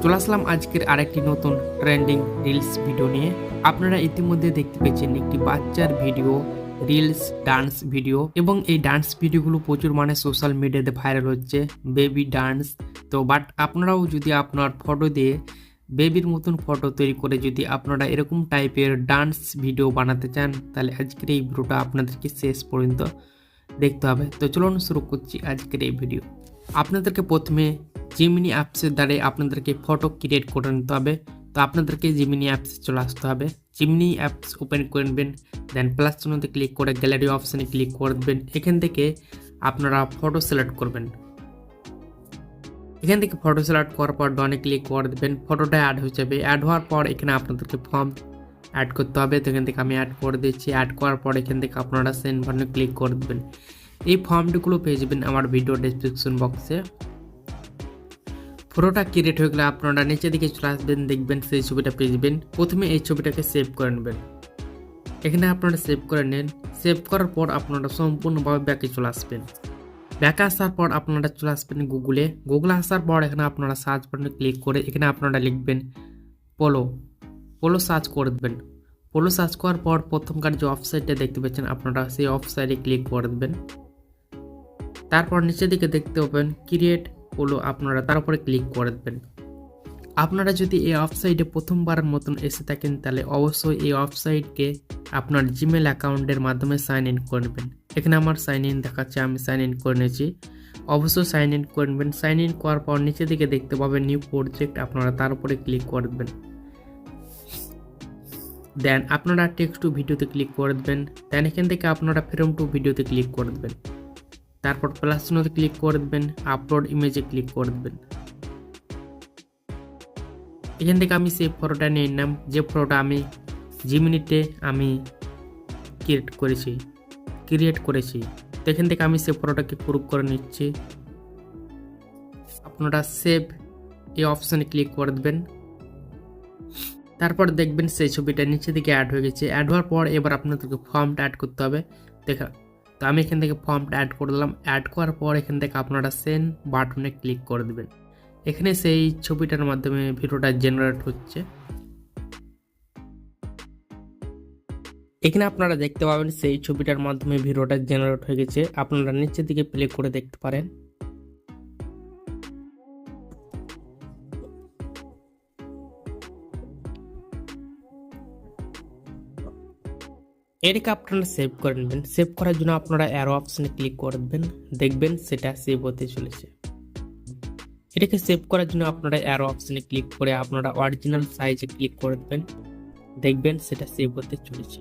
চলে আসলাম আজকের আরেকটি নতুন ট্রেন্ডিং রিলস ভিডিও নিয়ে। আপনারা ইতিমধ্যে দেখতে পেয়েছেন একটি বাচ্চার ভিডিও, রিলস ডান্স ভিডিও, এবং এই ডান্স ভিডিওগুলো প্রচুর সোশ্যাল মিডিয়াতে ভাইরাল হচ্ছে, বেবি ডান্স। তো বাট আপনারাও যদি আপনার ফটো দিয়ে বেবির মতন ফটো তৈরি করে যদি আপনারা এরকম টাইপের ডান্স ভিডিও বানাতে চান, তাহলে আজকের এই ভিডিওটা আপনাদেরকে শেষ পর্যন্ত দেখতে হবে। তো চলুন শুরু করছি আজকের এই ভিডিও। আপনাদেরকে প্রথমে জিমিনি অ্যাপসের দ্বারা আপনাদেরকে ফটো ক্রিয়েট করে নিতে হবে। তো আপনাদেরকে জিমিনি অ্যাপসে চলে আসতে হবে। জিমিনি অ্যাপস ওপেন করে নেবেন, দেন প্লাস চিহ্নতে ক্লিক করে গ্যালারি অপশানে ক্লিক করে দেবেন। এখান থেকে আপনারা ফটো সিলেক্ট করবেন। এখান থেকে ফটো সিলেক্ট করার পর ডনে ক্লিক করে দেবেন, ফটোটা অ্যাড হয়ে যাবে। অ্যাড হওয়ার পর এখানে আপনাদেরকে ফর্ম অ্যাড করতে হবে। তো এখান থেকে আমি অ্যাড করে দিচ্ছি। অ্যাড করার পর এখান থেকে আপনারা সেন্ড বাটনে ক্লিক করে দেবেন। এই ফর্মটিগুলো পেয়ে যাবেন আমার ভিডিও ডেসক্রিপশন বক্সে। ফটোটা ক্রিয়েট হয়ে গেলে আপনারা নিচে দিকে চলে আসবেন, দেখবেন সেই ছবিটা পেয়ে যাবেন। প্রথমে এই ছবিটাকে সেভ করে নেবেন। এখানে আপনারা সেভ করে নেন। সেভ করার পর আপনারা সম্পূর্ণভাবে ব্যাকে চলে আসবেন। ব্যাকে আসার পর আপনারা চলে আসবেন গুগলে আসার পর এখানে আপনারা সার্চ বাটনে ক্লিক করে এখানে আপনারা লিখবেন পোলো সার্চ করে দেবেন। পোলো সার্চ করার পর প্রথমকার যে ওয়েবসাইটটা দেখতে পাচ্ছেন আপনারা সেই ওয়েবসাইটে ক্লিক করে দেবেন। তারপর নিচের দিকে দেখতে পাবেন ক্রিয়েট পোলো, আপনারা তার উপরে ক্লিক করে দেবেন। আপনারা যদি এই ওয়েবসাইটে প্রথমবারের মতন এসে থাকেন তাহলে অবশ্যই এই ওয়েবসাইটকে আপনার জিমেল অ্যাকাউন্টের মাধ্যমে সাইন ইন করে নেবেন। এখানে আমার সাইন ইন দেখাচ্ছে, আমি সাইন ইন করে নিয়েছি। অবশ্যই সাইন ইন করে নেবেন। সাইন ইন করার পর নিচের দিকে দেখতে পাবেন নিউ প্রজেক্ট, আপনারা তার উপরে ক্লিক করে দেবেন। দেন আপনারা টেক্সট টু ভিডিওতে ক্লিক করে দেবেন। দেন এখান থেকে আপনারা ফ্রেম টু ভিডিওতে ক্লিক করে দেবেন। তারপর প্লাস চিহ্নতে ক্লিক করে দেবেন, আপলোড ইমেজে ক্লিক করে দেবেন। এখান থেকে আমি সেই ফটোটা নিয়ে নিলাম, যে ফটোটা আমি জিমিনিতে আমি ক্রিয়েট করেছি। তো এখান থেকে আমি সেই ফটোটাকে গ্রুপ করে নিচ্ছি। আপনারা সেভ এই অপশানে ক্লিক করে দেবেন। তারপর দেখবেন সেই ছবিটা নিচে দিকে অ্যাড হয়ে গেছে। অ্যাড হওয়ার পর এবার আপনাদেরকে ফর্মটা অ্যাড করতে হবে। তো আমি এখান থেকে ফর্মটা অ্যাড করে দিলাম। অ্যাড করার পর এখান থেকে আপনারা সেন্ড বাটনে ক্লিক করে দেবেন। এখানে সেই ছবিটার মাধ্যমে ভিডিওটা জেনারেট হচ্ছে। এখানে আপনারা দেখতে পাবেন সেই ছবিটার মাধ্যমে ভিডিওটা জেনারেট হয়ে গেছে। আপনারা নিচের দিকে প্লে করে দেখতে পারেন। এটাকে আপনারা সেভ করে নেবেন। সেভ করার জন্য আপনারা অ্যারো অপশনে ক্লিক করে দেবেন, দেখবেন সেটা সেভ হতে চলেছে। এটাকে সেভ করার জন্য আপনারা অ্যারো অপশনে ক্লিক করে আপনারা অরিজিনাল সাইজে ক্লিক করে দেবেন, দেখবেন সেটা সেভ হতে চলেছে।